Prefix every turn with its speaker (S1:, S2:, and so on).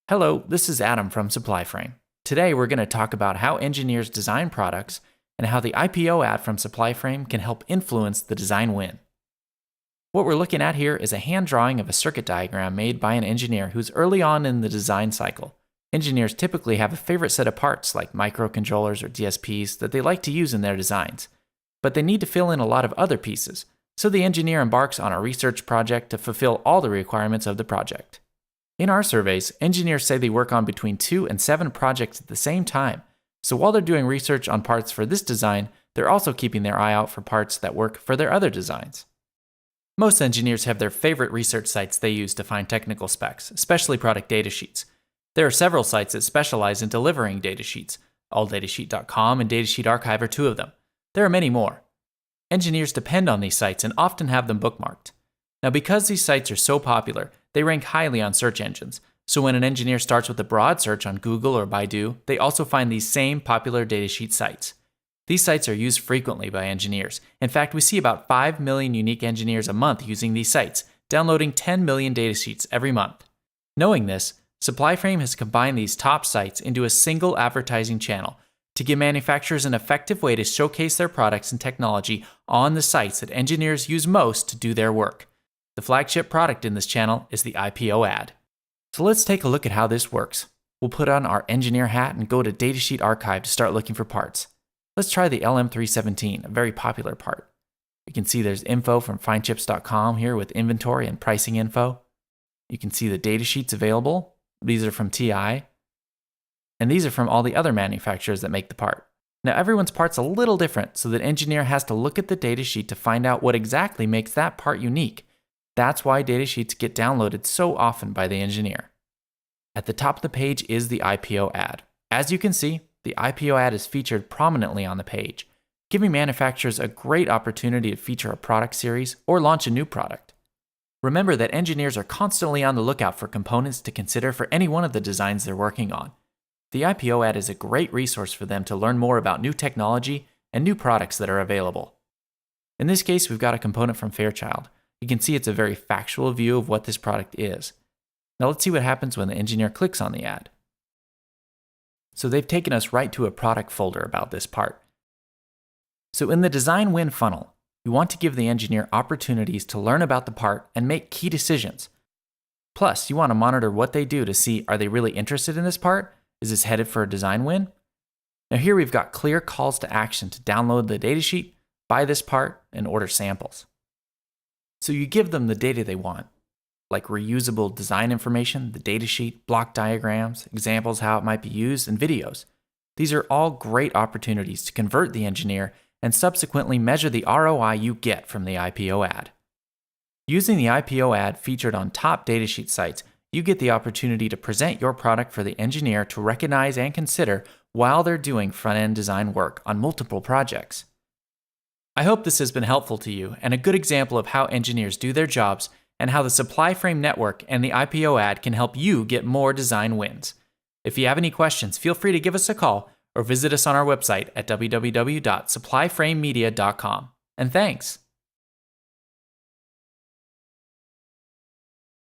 S1: Hello, this is Adam from SupplyFrame. Today we're going to talk about how engineers design products and how the IPO ad from SupplyFrame can help influence the design win. What we're looking at here is a hand drawing of a circuit diagram made by an engineer who's early on in the design cycle. Engineers typically have a favorite set of parts like microcontrollers or DSPs that they like to use in their designs, but they need to fill in a lot of other pieces, so the engineer embarks on a research project to fulfill all the requirements of the project. In our surveys, engineers say they work on between 2 and 7 projects at the same time, so while they're doing research on parts for this design, they're also keeping their eye out for parts that work for their other designs. Most engineers have their favorite research sites they use to find technical specs, especially product datasheets. There are several sites that specialize in delivering datasheets. AllDatasheet.com and Datasheet Archive are 2 of them. There are many more. Engineers depend on these sites and often have them bookmarked. Now, because these sites are so popular, they rank highly on search engines, so when an engineer starts with a broad search on Google or Baidu, they also find these same popular datasheet sites. These sites are used frequently by engineers. In fact, we see about 5 million unique engineers a month using these sites, downloading 10 million datasheets every month. Knowing this, SupplyFrame has combined these top sites into a single advertising channel to give manufacturers an effective way to showcase their products and technology on the sites that engineers use most to do their work. The flagship product in this channel is the IPO ad. So let's take a look at how this works. We'll put on our engineer hat and go to Datasheet Archive to start looking for parts. Let's try the LM317, a very popular part. You can see there's info from finechips.com here with inventory and pricing info. You can see the datasheets available. These are from TI. And these are from all the other manufacturers that make the part. Now everyone's part's a little different, so the engineer has to look at the datasheet to find out what exactly makes that part unique. That's why datasheets get downloaded so often by the engineer. At the top of the page is the IPO ad. As you can see, the IPO ad is featured prominently on the page, giving manufacturers a great opportunity to feature a product series or launch a new product. Remember that engineers are constantly on the lookout for components to consider for any one of the designs they're working on. The IPO ad is a great resource for them to learn more about new technology and new products that are available. In this case, we've got a component from Fairchild. You can see it's a very factual view of what this product is. Now let's see what happens when the engineer clicks on the ad. So they've taken us right to a product folder about this part. So in the design win funnel, you want to give the engineer opportunities to learn about the part and make key decisions. Plus, you want to monitor what they do to see, are they really interested in this part? Is this headed for a design win? Now here we've got clear calls to action to download the datasheet, buy this part, and order samples. So you give them the data they want, like reusable design information, the datasheet, block diagrams, examples how it might be used, and videos. These are all great opportunities to convert the engineer and subsequently measure the ROI you get from the IPO ad. Using the IPO ad featured on top datasheet sites, you get the opportunity to present your product for the engineer to recognize and consider while they're doing front-end design work on multiple projects. I hope this has been helpful to you and a good example of how engineers do their jobs and how the SupplyFrame network and the IPO ad can help you get more design wins. If you have any questions, feel free to give us a call or visit us on our website at www.supplyframemedia.com. And thanks!